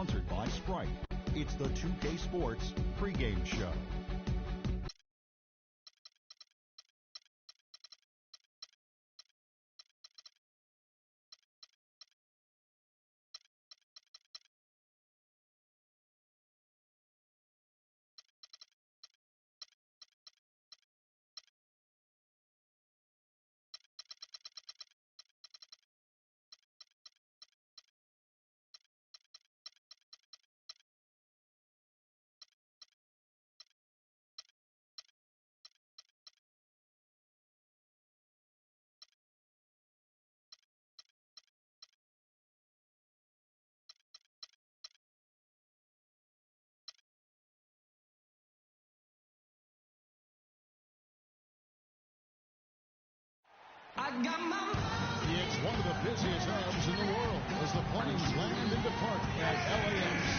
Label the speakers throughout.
Speaker 1: sponsored by Sprite. It's the 2K Sports pregame show.
Speaker 2: It's one of the busiest hubs in the world as the planes land and depart at LAX.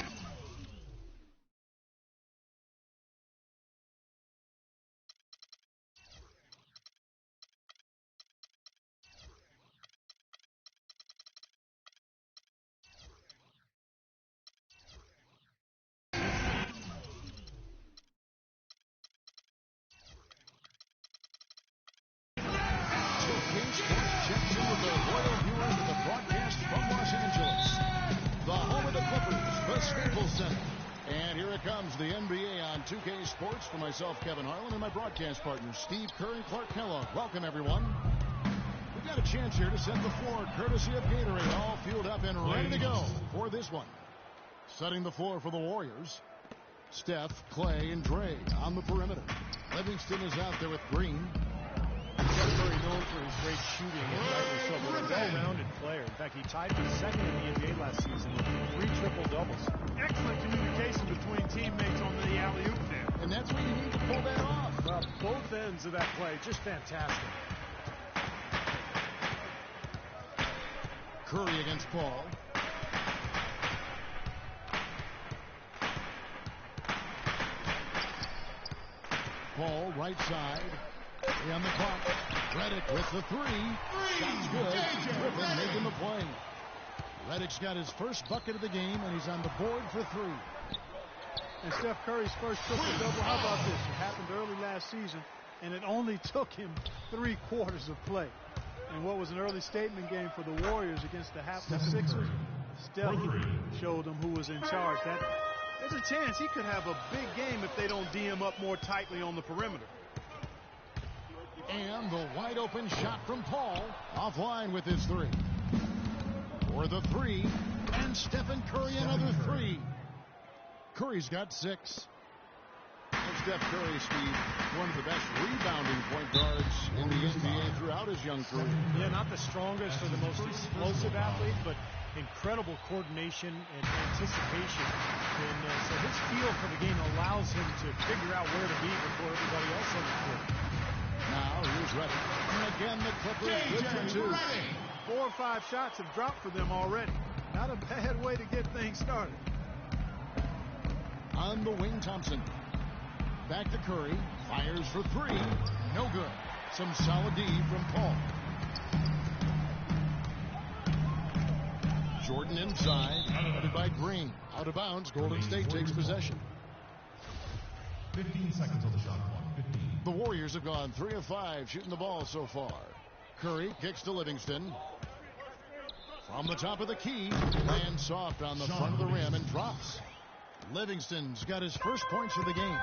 Speaker 2: Checks in with the loyal viewers of the broadcast from Los Angeles, the home of the Clippers, the Staples Center. And here it comes, the NBA on 2K Sports for myself, Kevin Harlan, and my broadcast partners, Steve Kerr and Clark Kellogg. Welcome, everyone. We've got a chance here to set the floor, courtesy of Gatorade, all fueled up and ready to go for this one. Setting the floor for the Warriors, Steph, Clay, and Dre on the perimeter. Livingston is out there with Green.
Speaker 3: Steph Curry known for his great shooting and rightly so, but a well-rounded player. In fact, he tied for second in the NBA last season with 3 triple-doubles.
Speaker 4: Excellent communication between teammates on the alley-oop there.
Speaker 2: And that's what you need to pull that off.
Speaker 3: Well, both ends of that play, just fantastic.
Speaker 2: Curry against Paul. Paul, right side. On the clock. Redick with the three. Shot's good. Griffin making the play. Redick's got his first bucket of the game, and he's on the board for 3.
Speaker 4: And Steph Curry's first triple-double. How about this? It happened early last season, and it only took him 3 quarters of play. And what was an early statement game for the Warriors against the Sixers, Steph showed them who was in charge. There's a chance he could have a big game if they don't D him up more tightly on the perimeter.
Speaker 2: And the wide open shot from Paul, offline with his 3. For the 3, and Stephen Curry another 3. Curry's got 6. And Steph Curry, Steve, one of the best rebounding point guards in the NBA throughout his young career.
Speaker 3: Yeah, not the strongest or the most explosive athlete, but incredible coordination and anticipation. And so his feel for the game allows him to figure out where to be before everybody else on the court.
Speaker 2: Now here's Redick. And again, the Clippers good for 2.
Speaker 4: 4 or 5 shots have dropped for them already. Not a bad way to get things started.
Speaker 2: On the wing, Thompson. Back to Curry. Fires for 3. No good. Some solid D from Paul. Jordan inside. Headed by Green. Out of bounds. Golden State takes possession.
Speaker 5: 15 seconds on the shot clock. 15.
Speaker 2: The Warriors have gone 3 of 5 shooting the ball so far. Curry kicks to Livingston. From the top of the key, lands soft on the front of the rim and drops. Livingston's got his first points of the game.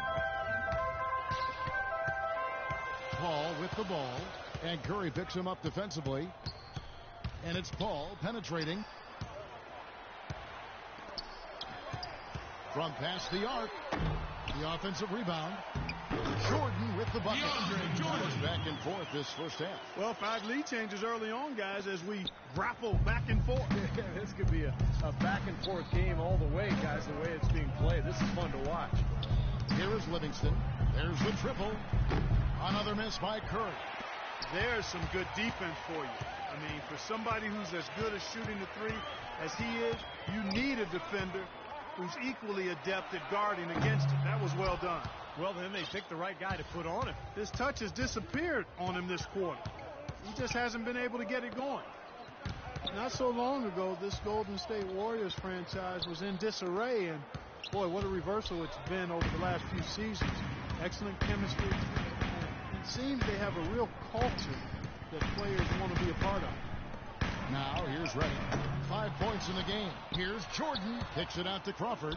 Speaker 2: Paul with the ball, and Curry picks him up defensively. And it's Paul penetrating. From past the arc, the offensive rebound. Jordan with the bucket. Jordan's back and forth this first half.
Speaker 4: Well, 5 lead changes early on, guys, as we grapple back and forth.
Speaker 3: Yeah, this could be a back and forth game all the way, guys, the way it's being played. This is fun to watch.
Speaker 2: Here is Livingston. There's the triple. Another miss by Curry.
Speaker 4: There's some good defense for you. I mean, for somebody who's as good at shooting the 3 as he is, you need a defender who's equally adept at guarding against it. That was well done.
Speaker 3: Well, then they picked the right guy to put on him.
Speaker 4: His touch has disappeared on him this quarter. He just hasn't been able to get it going. Not so long ago, this Golden State Warriors franchise was in disarray, and boy, what a reversal it's been over the last few seasons. Excellent chemistry, and it seems they have a real culture that players want to be a part of.
Speaker 2: Now, here's Reddick. 5 points in the game. Here's Jordan. Kicks it out to Crawford.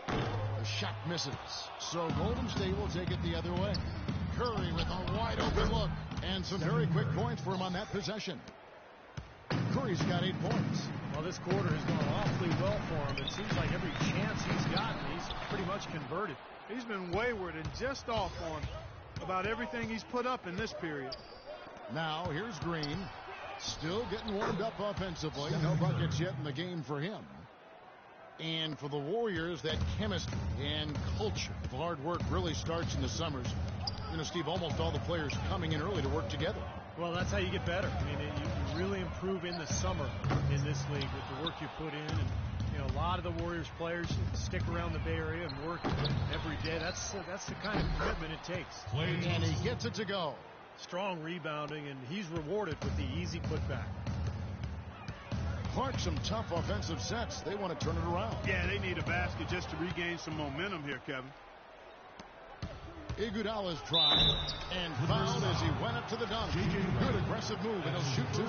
Speaker 2: The shot misses. So Golden State will take it the other way. Curry with a wide open look. And some very quick points for him on that possession. Curry's got 8 points.
Speaker 3: Well, this quarter has gone awfully well for him. It seems like every chance he's gotten, he's pretty much converted.
Speaker 4: He's been wayward and just off on about everything he's put up in this period.
Speaker 2: Now, here's Green. Still getting warmed up offensively. No buckets yet in the game for him. And for the Warriors, that chemistry and culture of hard work really starts in the summers. You know, Steve, almost all the players coming in early to work together.
Speaker 3: Well, that's how you get better. I mean, you really improve in the summer in this league with the work you put in. And, you know, a lot of the Warriors players stick around the Bay Area and work every day. That's the kind of commitment it takes.
Speaker 2: And he gets it to go.
Speaker 3: Strong rebounding, and he's rewarded with the easy putback.
Speaker 2: Clark, some tough offensive sets. They want to turn it around.
Speaker 5: Yeah, they need a basket just to regain some momentum here, Kevin.
Speaker 2: Iguodala's drive and fouled as he went up to the dunk. Good aggressive move, and he'll shoot 2.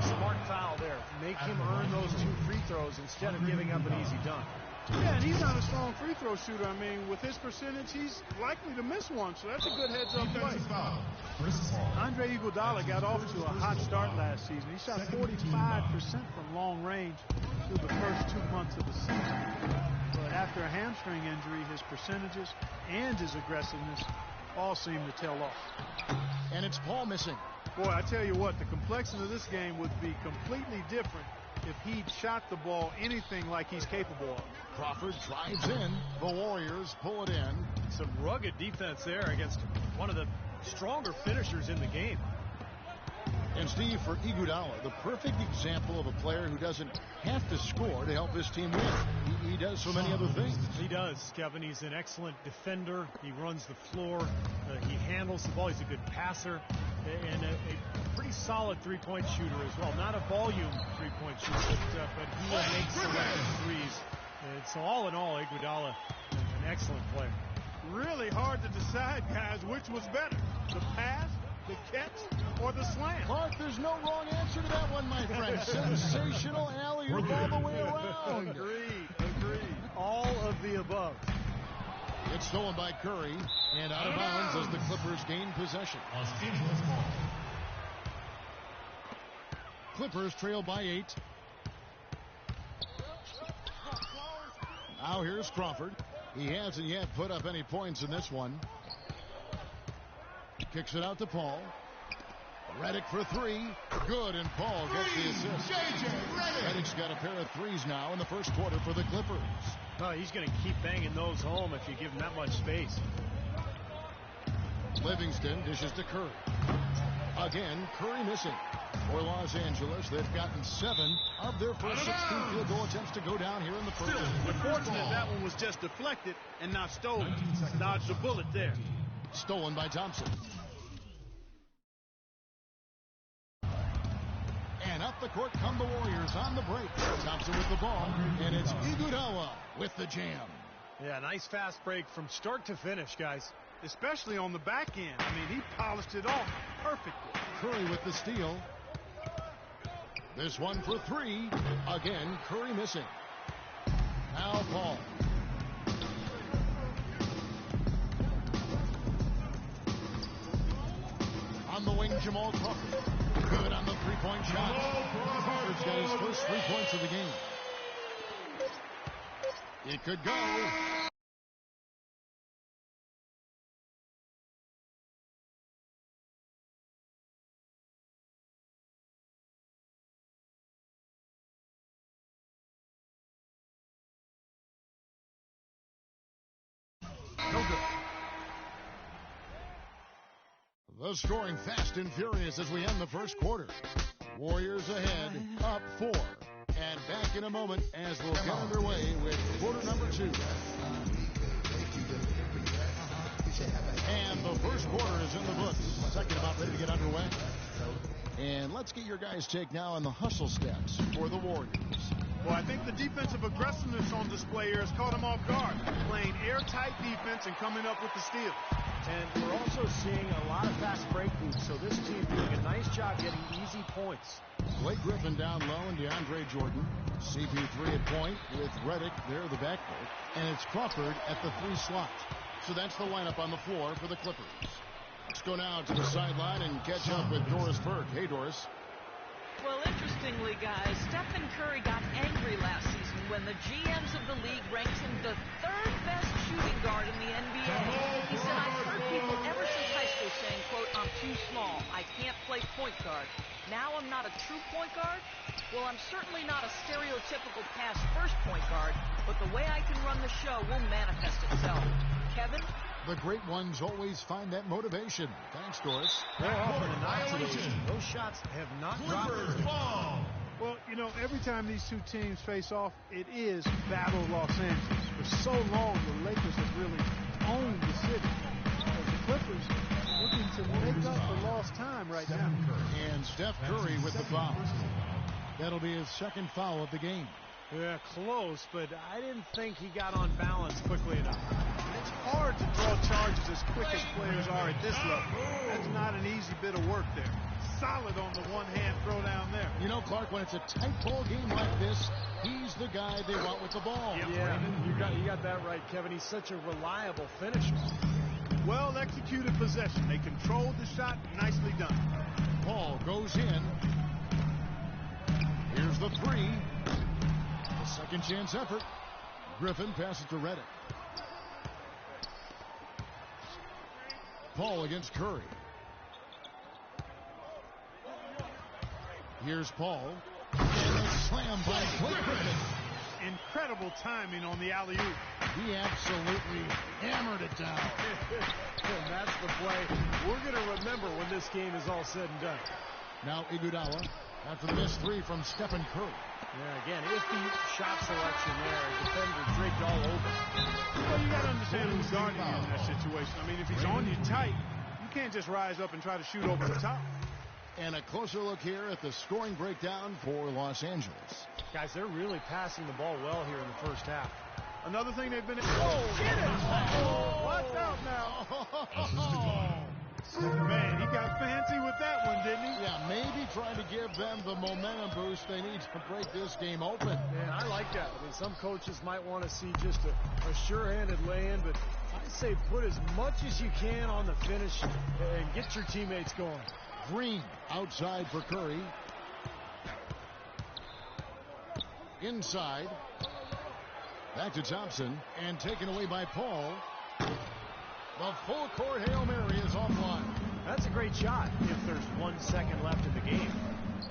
Speaker 3: Smart foul there. Make him earn those 2 free throws instead of giving up an easy dunk.
Speaker 4: Yeah, and he's not a strong free throw shooter. I mean, with his percentage, he's likely to miss one, so that's a good heads-up play. Andre Iguodala got off to a hot start last season. He shot 45% from long range through the first 2 months of the season. But after a hamstring injury, his percentages and his aggressiveness all seem to tail off.
Speaker 2: And it's Paul missing.
Speaker 4: Boy, I tell you what, the complexion of this game would be completely different if he'd shot the ball anything like he's capable of.
Speaker 2: Crawford drives in. The Warriors pull it in.
Speaker 3: Some rugged defense there against one of the stronger finishers in the game.
Speaker 2: And Steve, for Iguodala, the perfect example of a player who doesn't have to score to help his team win. He does so many other things.
Speaker 3: He does, Kevin. He's an excellent defender. He runs the floor. He handles the ball. He's a good passer. And a pretty solid three-point shooter as well. Not a volume three-point shooter, but he makes selective threes. And so all in all, Iguodala, an excellent player.
Speaker 5: Really hard to decide, guys, which was better, the pass, the catch, or the slam.
Speaker 2: Clark, there's no wrong answer to that one, my friend. Sensational alley-oop all the way around.
Speaker 5: Agreed.
Speaker 3: All of the above.
Speaker 2: It's stolen by Curry and out of bounds as the Clippers gain possession. Clippers trail by 8. Now here's Crawford. He hasn't yet put up any points in this one. Kicks it out to Paul. Reddick for 3. Good, and Paul gets the assist. Reddick's got a pair of threes now in the first quarter for the Clippers.
Speaker 3: Oh, he's going to keep banging those home if you give him that much space.
Speaker 2: Livingston dishes to Curry. Again, Curry missing. For Los Angeles, they've gotten 7 of their first 16 field goal attempts to go down here in the first.
Speaker 5: Unfortunate that one was just deflected and not stolen. Dodged a bullet there.
Speaker 2: Stolen by Thompson. And up the court come the Warriors on the break. Thompson with the ball, and it's Iguodala with the jam.
Speaker 3: Yeah, nice fast break from start to finish, guys.
Speaker 4: Especially on the back end. I mean, he polished it off perfectly.
Speaker 2: Curry with the steal. This one for 3. Again, Curry missing. Now Paul. On the wing, Jamal Crawford. Good on the three-point shot. Crawford's got his first 3 points of the game. It could go. No good. The scoring fast and furious as we end the first quarter. Warriors ahead, up 4. And back in a moment as we'll get underway with quarter number 2. And the first quarter is in the books. Second about ready to get underway. And let's get your guys' take now on the hustle stats for the Warriors.
Speaker 5: Well, I think the defensive aggressiveness on display here has caught them off guard, playing airtight defense and coming up with the steals.
Speaker 3: And we're also seeing a lot of fast break moves, so this team doing a nice job getting easy points.
Speaker 2: Blake Griffin down low and DeAndre Jordan. CP3 at point with Redick there, the backcourt. And it's Crawford at the 3 slot. So that's the lineup on the floor for the Clippers. Let's go now to the sideline and catch up with Doris Burke. Hey, Doris.
Speaker 6: Well, interestingly, guys, Stephen Curry got angry last season when the GMs of the league ranked him the 3rd best shooting guard in the NBA. He said, I've heard people ever since high school saying, quote, I'm too small. I can't play point guard. Now I'm not a true point guard? Well, I'm certainly not a stereotypical pass first point guard, but the way I can run the show will manifest itself. Kevin?
Speaker 2: The great ones always find that motivation. Thanks, Doris.
Speaker 3: More often than not today, those shots have not dropped.
Speaker 4: Well, you know, every time these two teams face off, it is Battle Los Angeles. For so long, the Lakers have really owned the city. As the Clippers looking to make up for lost time right now.
Speaker 2: And Steph Curry with the foul. That'll be his 2nd foul of the game.
Speaker 3: Yeah, close, but I didn't think he got on balance quickly enough.
Speaker 4: It's hard to draw charges as quick as players are at this level. That's not an easy bit of work there. Solid on the one-hand throw down there.
Speaker 2: You know, Clark, when it's a tight ball game like this, he's the guy they want with the ball.
Speaker 3: Yeah, you got that right, Kevin. He's such a reliable finisher.
Speaker 4: Well-executed possession. They controlled the shot. Nicely done.
Speaker 2: Paul goes in. Here's the 3. The second chance effort. Griffin passes to Redick. Paul against Curry. Here's Paul. And a slam by Blake Griffin.
Speaker 4: Incredible timing on the alley-oop.
Speaker 2: He absolutely hammered it down.
Speaker 3: And that's the play we're going to remember when this game is all said and done.
Speaker 2: Now Iguodala after the missed 3 from Stephen Curry.
Speaker 3: Yeah, again, iffy shot selection there. Defender draped all over.
Speaker 4: Well, you got to understand who's guarding you in that situation. I mean, if he's on you tight, you can't just rise up and try to shoot over the top.
Speaker 2: And a closer look here at the scoring breakdown for Los Angeles.
Speaker 3: Guys, they're really passing the ball well here in the first half.
Speaker 4: Another thing they've been... Get it! Watch out now. Man, he got fancy with that one, didn't he?
Speaker 2: Yeah, maybe trying to give them the momentum boost they need to break this game open.
Speaker 3: Man, I like that. I mean, some coaches might want to see just a sure-handed lay-in, but I say put as much as you can on the finish and get your teammates going.
Speaker 2: Green outside for Curry. Inside. Back to Thompson and taken away by Paul. The full court Hail Mary is offline.
Speaker 3: That's a great shot if there's 1 second left in the game.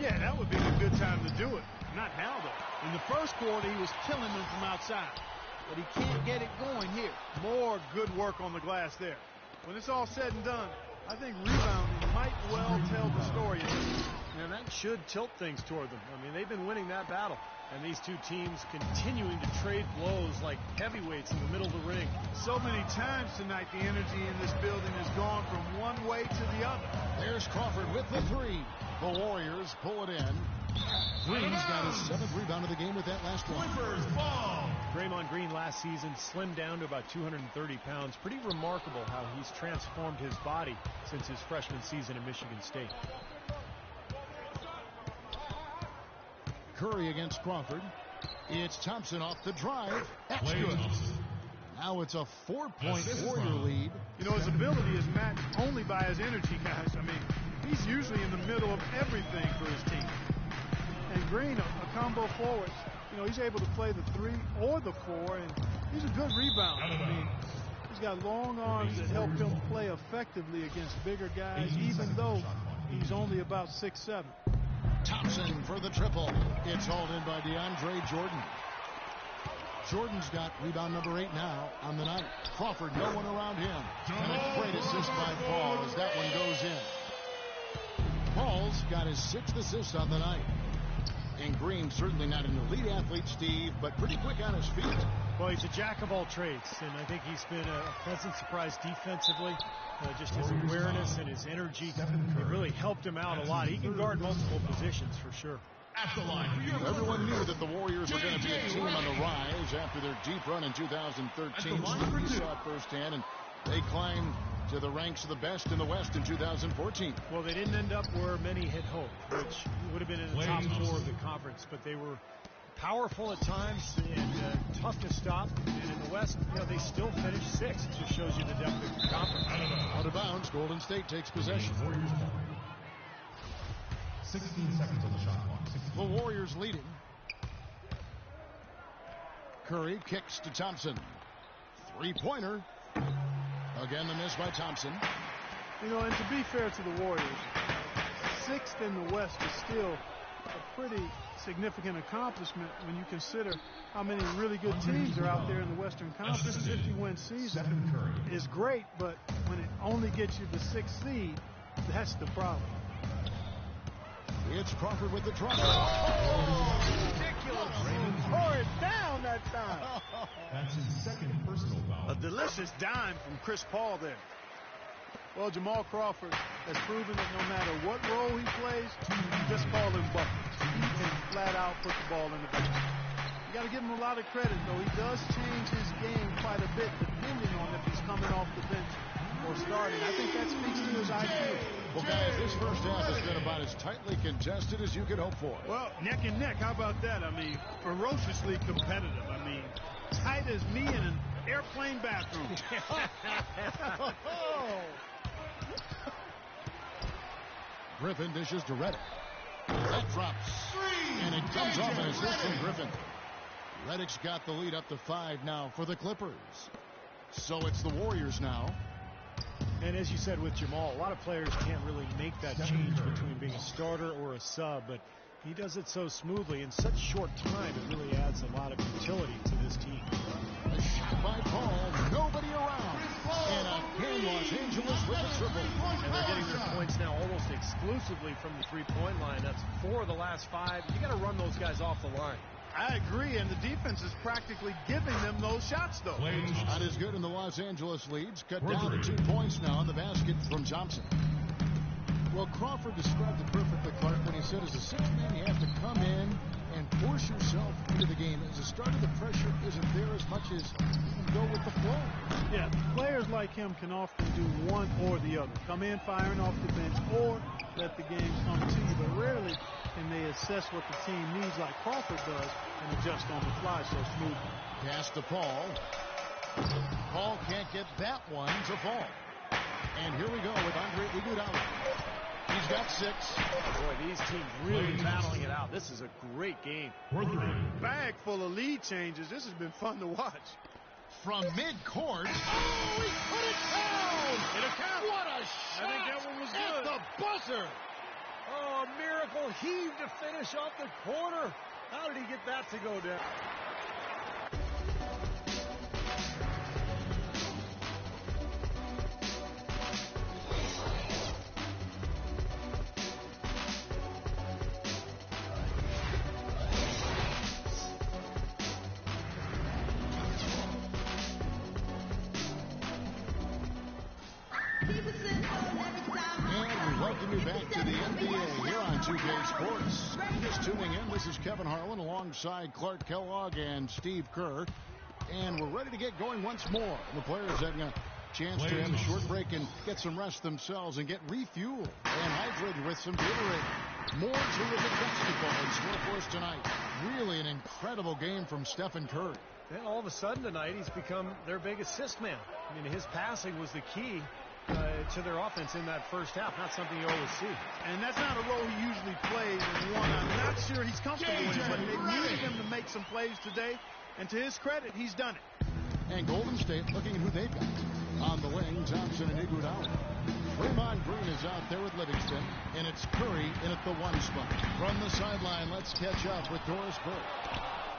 Speaker 4: Yeah, that would be a good time to do it. Not now, though. In the first quarter, he was killing them from outside. But he can't get it going here. More good work on the glass there. When it's all said and done, I think rebounding might well tell the story.
Speaker 3: And that should tilt things toward them. I mean, they've been winning that battle. And these two teams continuing to trade blows like heavyweights in the middle of the ring.
Speaker 4: So many times tonight, the energy in this building has gone from one way to the other.
Speaker 2: There's Crawford with the 3. The Warriors pull it in. Green's got his 7th rebound of the game with that last one.
Speaker 3: Draymond Green last season slimmed down to about 230 pounds. Pretty remarkable how he's transformed his body since his freshman season at Michigan State.
Speaker 2: Curry against Crawford. It's Thompson off the drive. That's good. Now it's a 4-point Warrior lead.
Speaker 4: You know, his ability is matched only by his energy, guys. I mean, he's usually in the middle of everything for his team. And Green, a combo forward, you know, he's able to play the 3 or the 4, and he's a good rebounder. I mean, he's got long arms that help him play effectively against bigger guys, even though he's only about 6'7".
Speaker 2: Thompson for the triple. It's hauled in by DeAndre Jordan. Jordan's got rebound number 8 now on the night. Crawford, no one around him. And a great assist by Paul as that one goes in. Paul's got his 6th assist on the night. And Green, certainly not an elite athlete, Steve, but pretty quick on his feet.
Speaker 3: Well, he's a jack of all trades, and I think he's been a pleasant surprise defensively. Just his awareness and his energy, it really helped him out a lot. He can guard multiple positions for sure.
Speaker 2: At the line. Everyone knew that the Warriors were going to be a team on the rise after their deep run in 2013. We saw it firsthand, and they climbed to the ranks of the best in the West in 2014.
Speaker 3: Well, they didn't end up where many had hoped, which would have been in the top 4 of the conference, but they were powerful at times and tough to stop. And in the West, they still finished 6th. It just shows you the depth of the conference.
Speaker 2: Out of bounds, Golden State takes possession.
Speaker 1: 16 seconds on the shot clock.
Speaker 2: The Warriors leading. Curry kicks to Thompson. Three-pointer. Again, the miss by Thompson.
Speaker 4: And to be fair to the Warriors, 6th in the West is still a pretty significant accomplishment when you consider how many really good teams are out there in the Western Conference. 50-win season is great, but when it only gets you the 6th seed, that's the problem.
Speaker 2: It's Crawford with the drop.
Speaker 4: Ridiculous. Tore it down that time.
Speaker 1: That's his second personal foul.
Speaker 5: A delicious dime from Chris Paul there.
Speaker 4: Well, Jamal Crawford has proven that no matter what role he plays, just call him buckets. He can flat out put the ball in the basket. You got to give him a lot of credit, though. He does change his game quite a bit depending on if he's coming off the bench or starting. I think that speaks to his IQ.
Speaker 2: Well, guys, this first half has been about as tightly contested as you could hope for.
Speaker 5: Well, neck and neck. How about that? I mean, ferociously competitive. I mean, tight as me in an airplane bathroom.
Speaker 2: Griffin dishes to Redick. That drops. And it comes off an assist from Griffin. Redick's got the lead up to 5 now for the Clippers. So it's the Warriors now.
Speaker 3: And as you said with Jamal, a lot of players can't really make that change between being a starter or a sub, but he does it so smoothly in such short time. It really adds a lot of utility to this team.
Speaker 2: A shot by Paul, nobody around. And again, Los Angeles with a triple.
Speaker 7: And they're getting their points now almost exclusively from the three-point line. That's 4 of the last 5. You got to run those guys off the line.
Speaker 5: I agree, and the defense is practically giving them those shots, though.
Speaker 2: Not as good in the Los Angeles leads. Cut down to 2 points now in the basket from Thompson. Well, Crawford described it perfectly, Clark, when he said as a sixth man, you have to come in and force yourself into the game. As a starter, the pressure isn't there as much as you can go with the flow.
Speaker 4: Yeah, players like him can often do one or the other. Come in firing off the bench or let the game come to you, but rarely can they assess what the team needs like Crawford does and adjust on the fly so smoothly.
Speaker 2: Pass to Paul. Paul can't get that one to fall. And here we go with Andre Iguodala. He's got 6.
Speaker 7: Boy, these teams really battling it out. This is a great game.
Speaker 5: Bag full of lead changes. This has been fun to watch.
Speaker 2: From midcourt. Oh, he put it down!
Speaker 5: It'll count.
Speaker 2: What a shot!
Speaker 5: I think that one was
Speaker 2: at
Speaker 5: good.
Speaker 2: the buzzer.
Speaker 7: Oh, a miracle heave to finish off the corner. How did he get that to go down?
Speaker 2: Back to the NBA here on 2K Sports. Just tuning in, this is Kevin Harlan alongside Clark Kellogg and Steve Kerr. And we're ready to get going once more. The players having a chance to have a short break and get some rest themselves and get refueled and hydrated with some Gatorade. More terrific basketball in store for us tonight. Really an incredible game from Stephen Curry.
Speaker 7: And all of a sudden tonight, he's become their big assist man. I mean, his passing was the key to their offense in that first half. Not something you always see.
Speaker 5: And that's not a role he usually plays. And one, I'm not sure he's comfortable in, but they needed him to make some plays today. And to his credit, he's done it.
Speaker 2: And Golden State looking at who they've got. On the wing, Thompson and Iguodala. Draymond Green is out there with Livingston. And it's Curry in at the 1 spot. From the sideline, let's catch up with Doris Burke.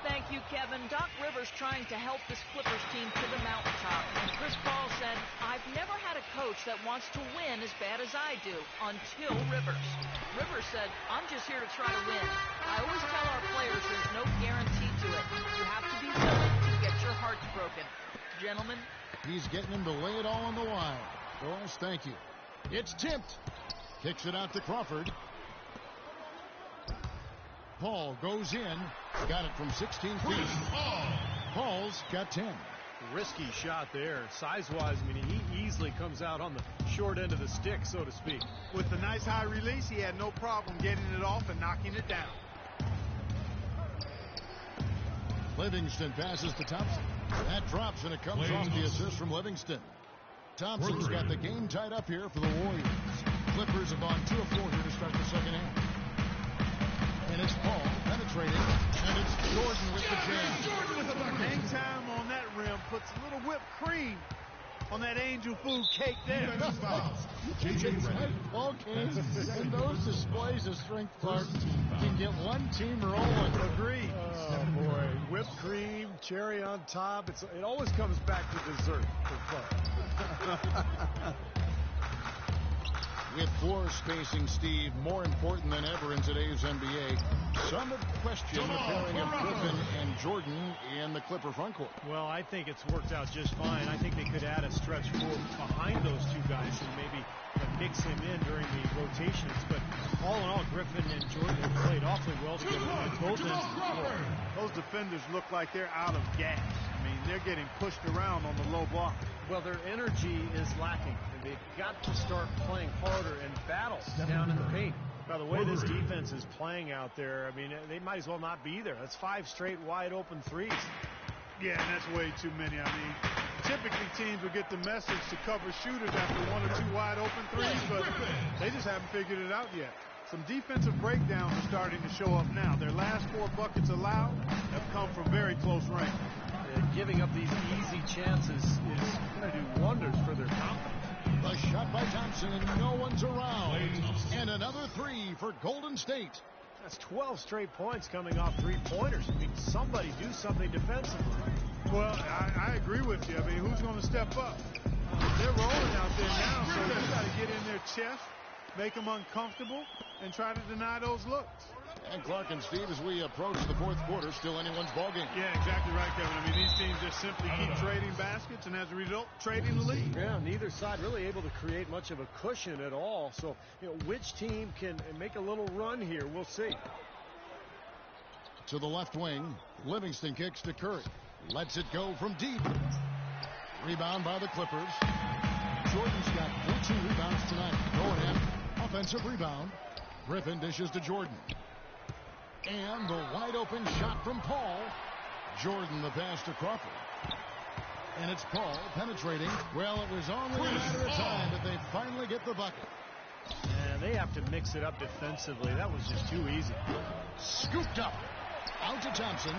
Speaker 6: Thank you, Kevin. Doc Rivers trying to help this Clippers team to the mountaintop. And Chris Paul said, I've never had a coach that wants to win as bad as I do, until Rivers. Rivers said, I'm just here to try to win. I always tell our players there's no guarantee to it. You have to be willing to get your heart gentlemen.
Speaker 2: He's getting him to lay it all on the line. Boys, thank you. It's tipped. Kicks it out to Crawford. Paul goes in. Got it from 16 feet. Paul's got 10.
Speaker 7: Risky shot there. Size-wise, I mean, he easily comes out on the short end of the stick, so to speak.
Speaker 5: With the nice high release, he had no problem getting it off and knocking it down.
Speaker 2: Livingston passes to Thompson. That drops, and it comes off the assist from Livingston. Thompson's got the game tied up here for the Warriors. Clippers have gone 2 of 4 here to start the second half. And it's Paul penetrating, and it's Jordan with the jam.
Speaker 5: Hang time on that rim puts a little whipped cream on that angel food cake there.
Speaker 2: It's like ball games, and those displays of strength, Clark, can get one team rolling.
Speaker 5: Agreed.
Speaker 7: Oh, boy. Whipped cream, cherry on top. It always comes back to dessert for fun.
Speaker 2: With floor spacing, Steve, more important than ever in today's NBA, some have questioned the pairing of Griffin and Jordan in the Clipper front court.
Speaker 3: Well, I think it's worked out just fine. I think they could add a stretch forward behind those two guys and maybe mix him in during the rotations. But all in all, Griffin and Jordan have played awfully well together on both ends of the floor.
Speaker 5: Those defenders look like they're out of gas. I mean, they're getting pushed around on the low block.
Speaker 7: Well, their energy is lacking, and they've got to start playing harder and battle down in the paint.
Speaker 3: By the way this defense is playing out there, I mean, they might as well not be there. That's 5 straight wide open threes.
Speaker 5: Yeah, and that's way too many. I mean, typically teams will get the message to cover shooters after 1 or 2 wide open threes, but they just haven't figured it out yet. Some defensive breakdowns are starting to show up now. Their last 4 buckets allowed have come from very close range.
Speaker 7: Giving up these easy chances is going to do wonders for their confidence.
Speaker 2: The shot by Thompson, and no one's around. And another 3 for Golden State.
Speaker 3: That's 12 straight points coming off 3-pointers. I mean, somebody do something defensively.
Speaker 5: Well, I agree with you. I mean, who's going to step up? They're rolling out there now, so you got to get in their chest, make them uncomfortable, and try to deny those looks.
Speaker 2: And Clark and Steve, as we approach the 4th quarter, still anyone's ballgame.
Speaker 5: Yeah, exactly right, Kevin. I mean, these teams just simply keep trading baskets, and as a result, trading the lead.
Speaker 7: Yeah, neither side really able to create much of a cushion at all. So, which team can make a little run here? We'll see.
Speaker 2: To the left wing, Livingston kicks to Curry. Lets it go from deep. Rebound by the Clippers. Jordan's got 14 rebounds tonight. Go ahead. Offensive rebound. Griffin dishes to Jordan. And the wide open shot from Paul. Jordan the pass to Crawford. And it's Paul penetrating. Well, it was only a matter of time that they finally get the bucket.
Speaker 3: And they have to mix it up defensively. That was just too easy.
Speaker 2: Scooped up. Out to Thompson.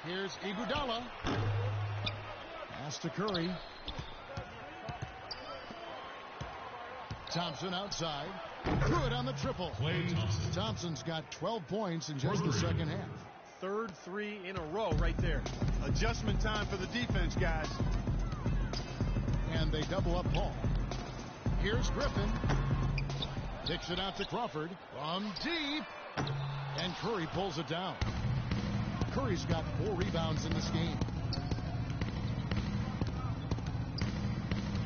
Speaker 2: Here's Iguodala. Pass to Curry. Thompson outside. Good on the triple. Thompson's got 12 points in just the second half.
Speaker 7: 3rd 3 in a row right there.
Speaker 5: Adjustment time for the defense, guys.
Speaker 2: And they double up Paul. Here's Griffin. Kicks it out to Crawford. From deep. And Curry pulls it down. Curry's got 4 rebounds in this game.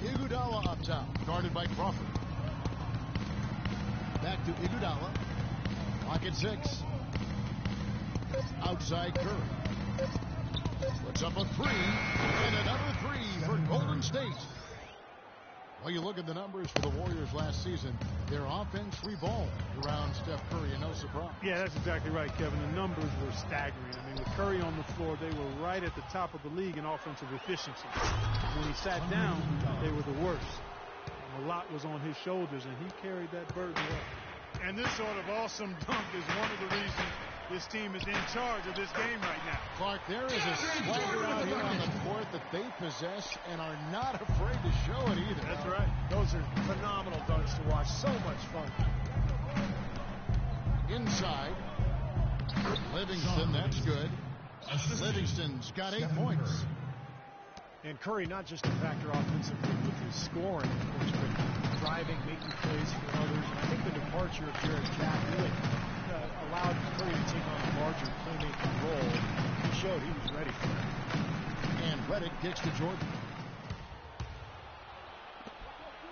Speaker 2: Iguodala up top, guarded by Crawford. Back to Iguodala. Pocket 6. Outside Curry. Puts up a 3. And another 3 for Golden State. Well, you look at the numbers for the Warriors last season. Their offense revolved around Steph Curry, and no surprise.
Speaker 5: Yeah, that's exactly right, Kevin. The numbers were staggering. I mean, with Curry on the floor, they were right at the top of the league in offensive efficiency. When he sat down, they were the worst. And a lot was on his shoulders, and he carried that burden well. And this sort of awesome dunk is one of the reasons this team is in charge of this game right now.
Speaker 2: Clark, there is a swagger out here on the court that they possess and are not afraid to show it either.
Speaker 5: That's right.
Speaker 7: Those are phenomenal dunks to watch. So much fun.
Speaker 2: Inside. Livingston, that's good. Livingston's got 8 points.
Speaker 3: And Curry, not just a factor offensively with his scoring, of course, but driving, making plays for others. And I think the departure of Jared Jack really allowed Curry to take on a larger playmaking role. He showed he was ready for that.
Speaker 2: And Reddick kicks to Jordan.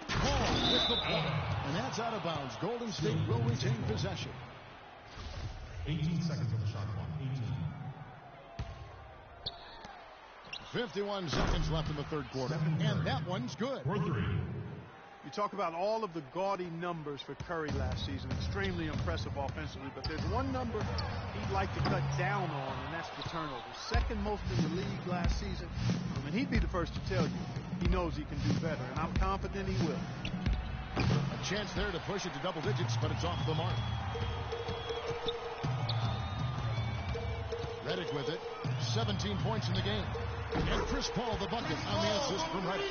Speaker 2: Paul with the block. And that's out of bounds. Golden State will retain possession.
Speaker 1: 18 seconds on the shot clock.
Speaker 2: 51 seconds left in the third quarter. And that one's good.
Speaker 1: For three.
Speaker 4: You talk about all of the gaudy numbers for Curry last season. Extremely impressive offensively. But there's one number he'd like to cut down on, and that's the turnovers. Second most in the league last season. I mean, he'd be the first to tell you he knows he can do better, and I'm confident he will.
Speaker 2: A chance there to push it to double digits, but it's off the mark. Reddick with it. 17 points in the game. And Chris Paul the bucket on the assist from Reddick.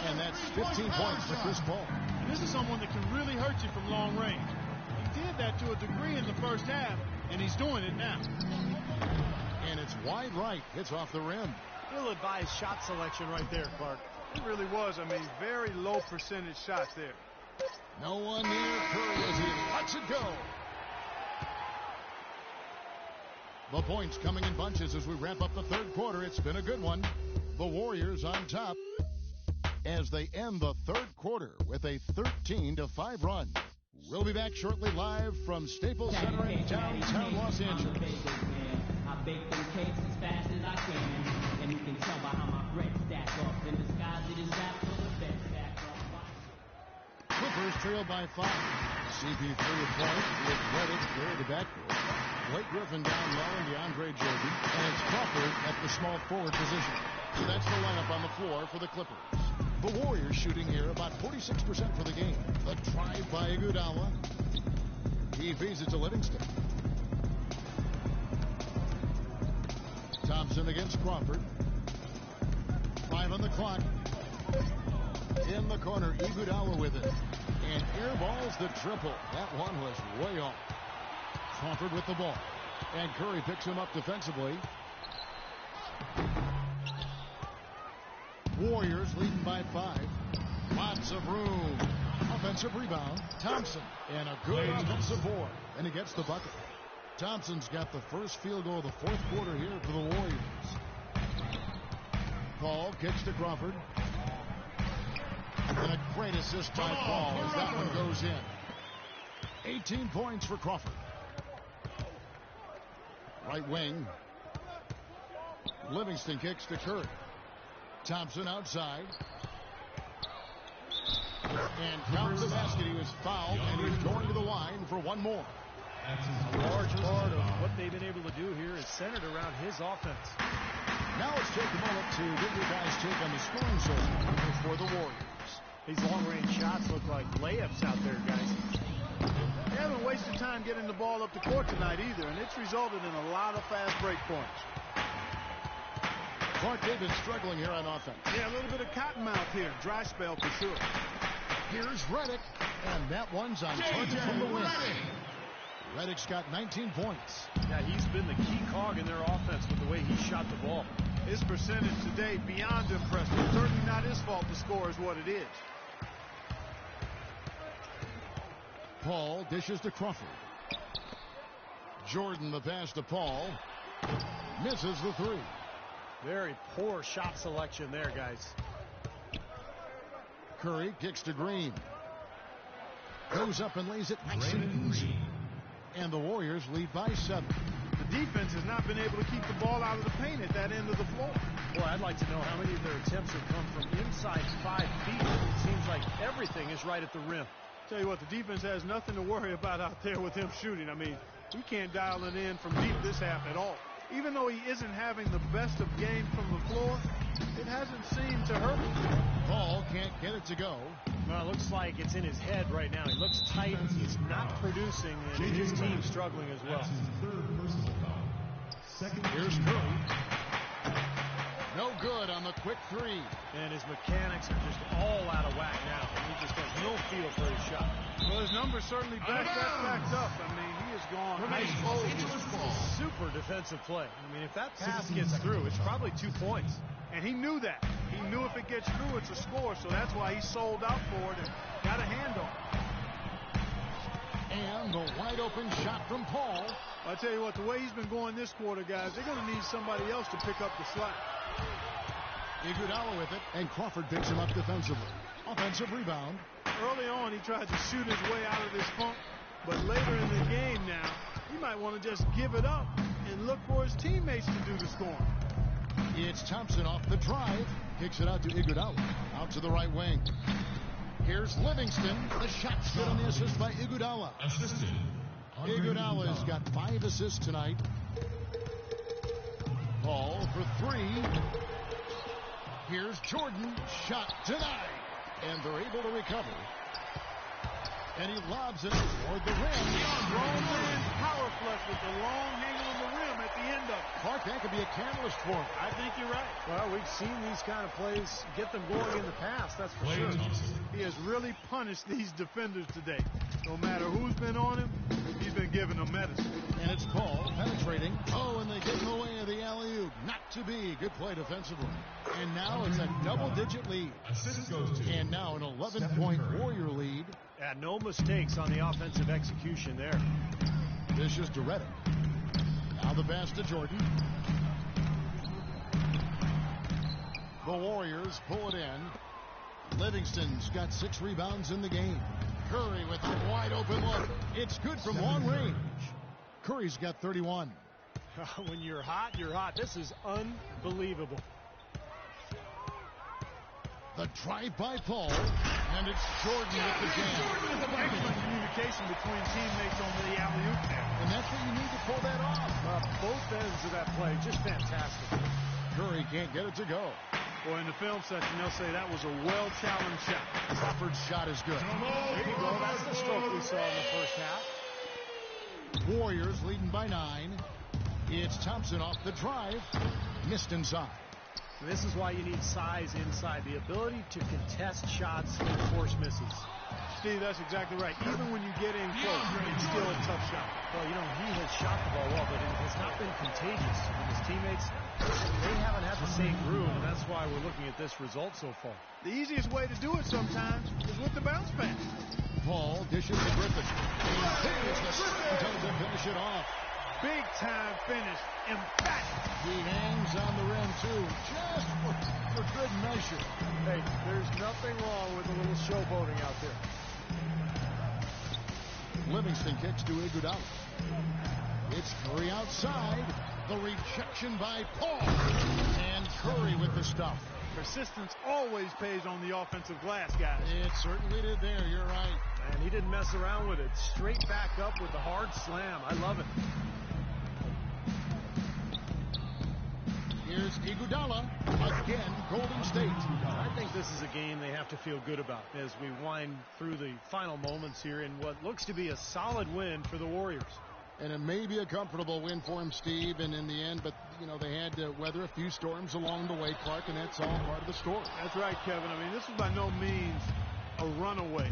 Speaker 2: And that's 15 points for Chris Paul.
Speaker 5: This is someone that can really hurt you from long range. He did that to a degree in the first half, and he's doing it now.
Speaker 2: And it's wide right. It's off the rim.
Speaker 7: Ill-advised shot selection right there, Clark.
Speaker 4: It really was. I mean, very low percentage shot there.
Speaker 2: No one near Curry as he lets it go. The points coming in bunches as we wrap up the third quarter. It's been a good one. The Warriors on top as they end the third quarter with a 13-5 run. We'll be back shortly live from Staples Center in downtown Los Angeles.
Speaker 8: I bake them cakes as fast as I can, and you can tell by how my bread stack up. In disguise, it is that for the bed stack up.
Speaker 2: Clippers trailed by 5. CP3 at point with Reddick near the backcourt. Blake Griffin down low and DeAndre Jordan. And it's Crawford at the small forward position. So that's the lineup on the floor for the Clippers. The Warriors shooting here about 46% for the game. The drive by Iguodala. He feeds it to Livingston. Thompson against Crawford. 5 on the clock. In the corner, Iguodala with it. And airballs the triple. That one was way off. Crawford with the ball. And Curry picks him up defensively. Warriors leading by 5. Lots of room. Offensive rebound. Thompson. And a good offensive board. And he gets the bucket. Thompson's got the first field goal of the fourth quarter here for the Warriors. Paul kicks to Crawford. And a great assist by Paul as that one goes in. 18 points for Crawford. Right wing. Livingston kicks to Curry. Thompson outside. And counts the basket. He was fouled, and he's going to the line for one more.
Speaker 7: A large part of what they've been able to do here is centered around his offense.
Speaker 2: Now let's take a moment to get your guys' take on the scoring so far for the Warriors.
Speaker 7: These long-range shots look like layups out there, guys.
Speaker 4: They haven't wasted time getting the ball up the court tonight either, and it's resulted in a lot of fast break points.
Speaker 2: Clark Davis struggling here on offense.
Speaker 4: Yeah, a little bit of cottonmouth here. Dry spell for sure.
Speaker 2: Here's Reddick, and that one's on target from the wing. Reddick's got 19 points.
Speaker 7: Yeah, he's been the key cog in their offense with the way he shot the ball.
Speaker 4: His percentage today beyond impressive. Certainly not his fault the score is what it is.
Speaker 2: Paul dishes to Crawford. Jordan the pass to Paul. Misses the 3.
Speaker 7: Very poor shot selection there, guys.
Speaker 2: Curry kicks to Green. Goes up and lays it nice and easy. And the Warriors lead by 7.
Speaker 4: The defense has not been able to keep the ball out of the paint at that end of the floor.
Speaker 7: Boy, I'd like to know how many of their attempts have come from inside 5 feet. It seems like everything is right at the rim.
Speaker 4: Tell you what, the defense has nothing to worry about out there with him shooting. I mean, he can't dial it in from deep this half at all. Even though he isn't having the best of games from the floor, it hasn't seemed to hurt him.
Speaker 2: Paul can't get it to go.
Speaker 7: Well, it looks like it's in his head right now. He looks tight. He's not producing, and his team's struggling as well.
Speaker 2: Here's Curry. No good on the quick 3.
Speaker 7: And his mechanics are just all out of whack now. He just has no feel for his shot.
Speaker 4: Well, his numbers certainly backed up. I mean, he has gone ice cold.
Speaker 7: Super defensive play. I mean, if that pass gets through, it's probably 2 points.
Speaker 4: And he knew that. He knew if it gets through, it's a score. So that's why he sold out for it and got a hand on it.
Speaker 2: And the wide open shot from Paul.
Speaker 4: I'll tell you what, the way he's been going this quarter, guys, they're going to need somebody else to pick up the slack.
Speaker 2: Iguodala with it, and Crawford picks him up defensively. Offensive rebound.
Speaker 5: Early on, he tried to shoot his way out of this funk, but later in the game now, he might want to just give it up and look for his teammates to do the scoring.
Speaker 2: It's Thompson off the drive. Kicks it out to Iguodala. Out to the right wing. Here's Livingston. The shot's good on the assist by Iguodala. Iguodala's got 5 assists tonight. Ball for 3. Here's Jordan. Shot denied. And they're able to recover. And he lobs it toward the rim.
Speaker 5: Grown man power flush with the long handle on the rim at the end of it.
Speaker 2: Clark, that could be a catalyst for him.
Speaker 5: I think you're right.
Speaker 7: Well, we've seen these kind of plays get them going in the past, that's for sure.
Speaker 5: He has really punished these defenders today. No matter who's been on him, he's been giving them medicine.
Speaker 2: And it's Paul penetrating. Oh, and they get in the way of the alley-oop. Not to be. Good play defensively. And now it's a double-digit lead. And now an 11-point Warrior lead.
Speaker 7: Yeah, no mistakes on the offensive execution there.
Speaker 2: This is Reddick. Now the pass to Jordan. The Warriors pull it in. Livingston's got 6 rebounds in the game. Curry with a wide open look. It's good from long range. Curry's got 31.
Speaker 7: When you're hot, you're hot. This is unbelievable.
Speaker 2: The drive by Paul, and it's Jordan with the jam.
Speaker 5: Excellent communication between teammates on the alley-oop there.
Speaker 2: And that's what you need to pull that off.
Speaker 7: Both ends of that play, just fantastic.
Speaker 2: Curry can't get it to go.
Speaker 5: Boy, in the film section, they'll say that was a well-challenged shot.
Speaker 2: Crawford's shot is good.
Speaker 7: There you go. That's the stroke we saw in the first half.
Speaker 2: Warriors leading by 9. It's Thompson off the drive. Missed inside.
Speaker 7: This is why you need size inside, the ability to contest shots and force misses.
Speaker 5: Steve, that's exactly right. Even when you get in close, it's still a tough shot.
Speaker 7: Well, you know, he has shot the ball well, but it has not been contagious. And his teammates, they haven't had the same groove, and that's why we're looking at this result so far.
Speaker 5: The easiest way to do it sometimes is with the bounce pass.
Speaker 2: Paul dishes to Griffin. To finish it off.
Speaker 5: Big time finish. Emphatic.
Speaker 2: He hangs on the rim, too, just for good measure.
Speaker 7: Hey, there's nothing wrong with a little showboating out there.
Speaker 2: Livingston kicks to Iguodala. It's Curry outside. The rejection by Paul. And Curry with the stuff.
Speaker 5: Persistence always pays on the offensive glass, guys.
Speaker 2: It certainly did there. You're right.
Speaker 7: And he didn't mess around with it. Straight back up with the hard slam. I love it.
Speaker 2: Here's Iguodala. Again, Golden State.
Speaker 7: I think this is a game they have to feel good about as we wind through the final moments here in what looks to be a solid win for the Warriors.
Speaker 2: And it may be a comfortable win for him, Steve, and in the end, but, you know, they had to weather a few storms along the way, Clark, and that's all part of the story.
Speaker 5: That's right, Kevin. I mean, this is by no means a runaway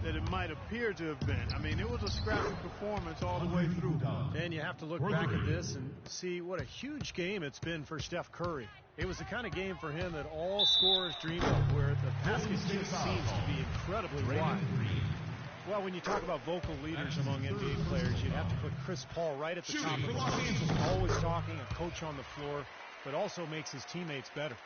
Speaker 5: that it might appear to have been. I mean, it was a scrappy performance all the way through.
Speaker 7: And you have to look back at this and see what a huge game it's been for Steph Curry. It was the kind of game for him that all scorers dream of, where the basket just seems to be incredibly wide. Well, when you talk about vocal leaders among NBA players, you'd have to put Chris Paul right at the top of the list. Always talking, a coach on the floor, but also makes his teammates better.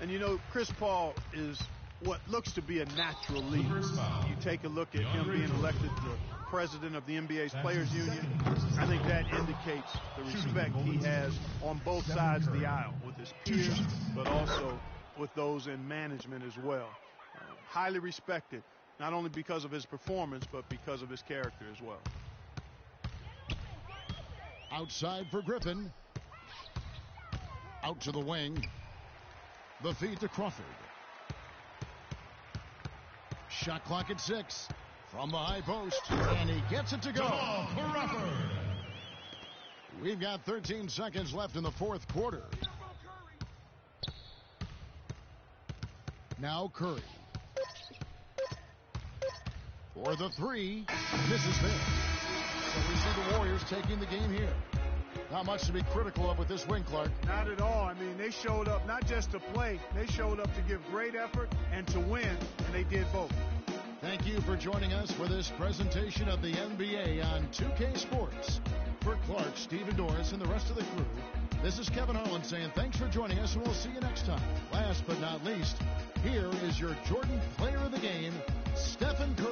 Speaker 5: And, you know, Chris Paul is what looks to be a natural leader. You take a look at him being elected the president of the NBA's Players Union. I think that indicates the respect he has on both sides of the aisle with his peers, but also with those in management as well. Highly respected, not only because of his performance, but because of his character as well.
Speaker 2: Outside for Griffin. Out to the wing. The feed to Crawford. Shot clock at 6 from the high post, and he gets it to go. We've got 13 seconds left in the fourth quarter. Now Curry. For the 3, this is there. So we see the Warriors taking the game here. Not much to be critical of with this win, Clark.
Speaker 5: Not at all. I mean, they showed up not just to play. They showed up to give great effort and to win, and they did both.
Speaker 2: Thank you for joining us for this presentation of the NBA on 2K Sports. For Clark, Stephen Doris, and the rest of the crew, this is Kevin Harlan saying thanks for joining us, and we'll see you next time. Last but not least, here is your Jordan Player of the Game, Stephen Curry.